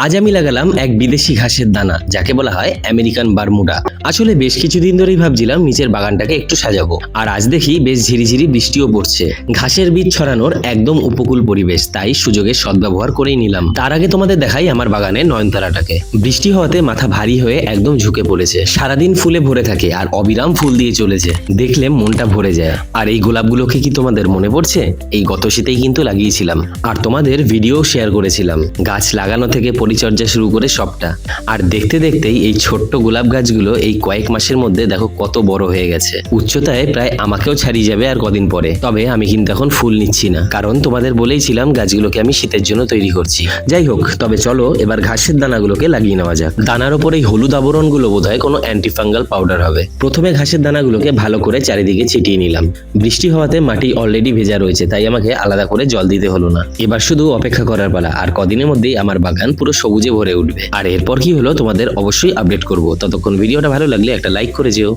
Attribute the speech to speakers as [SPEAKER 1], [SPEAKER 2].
[SPEAKER 1] আজ আমি লাগালাম এক বিদেশি ঘাসের দানা, যাকে বলা হয় আমেরিকান বারমুডা। আসলে বেশ কিছুদিন ধরেই ভাবছিলাম নিচের বাগানটাকে একটু সাজাবো, আর আজ দেখি বেশ ঝিরিঝিরি বৃষ্টিও পড়ছে। ঘাসের বীজ ছড়ানোর একদম উপকূল পরিবেশ, তাই সুযোগের সদ্ব্যবহার করেই নিলাম। তার আগে তোমাদের দেখাই আমার বাগানে নয়নতারাটাকে। বৃষ্টি হওয়াতে মাথা ভারী হয়ে একদম ঝুঁকে পড়েছে, সারাদিন ফুলে ভরে থাকে আর অবিরাম ফুল দিয়ে চলেছে। দেখলে মনটা ভরে যায়। আর এই গোলাপগুলোকে কি তোমাদের মনে পড়ছে? এই গত শীতেই কিন্তু লাগিয়েছিলাম, আর তোমাদের ভিডিও শেয়ার করেছিলাম। গাছ লাগানো থেকে পরিচর্যা শুরু করে সবটা। আর দেখতে দেখতেই এই ছোট্ট গোলাপ গাছগুলো এই কয়েক মাসের মধ্যে দেখো কত বড় হয়ে গেছে। উচ্চতায় প্রায় আমাকেও ছাড়িয়ে যাবে আর কদিন পরে। তবে আমি কিন্তু এখন ফুল নিচ্ছি না, কারণ তোমাদের বলেইছিলাম গাছগুলোকে আমি শীতের জন্য তৈরি করছি। যাই হোক, তবে চলো এবার ঘাসের দানাগুলোকে লাগিয়ে নেওয়া যাক। দানার ওপর এই হলুদ আবরণগুলো বোধহয় কোনো অ্যান্টিফাঙ্গাল পাউডার হবে। প্রথমে ঘাসের দানাগুলোকে ভালো করে চারিদিকে ছিটিয়ে নিলাম। বৃষ্টি হওয়াতে মাটি অলরেডি ভেজা রয়েছে, তাই আমাকে আলাদা করে জল দিতে হলো না। এবার শুধু অপেক্ষা করার পালা, আর কদিনের মধ্যেই আমার বাগান পুরো সবুজে ভরে উঠবে। আর এরপর কি হলো তোমাদের অবশ্যই আপডেট করব। ততক্ষণ ভিডিওটা ভালো লাগলে একটা লাইক করে যেও।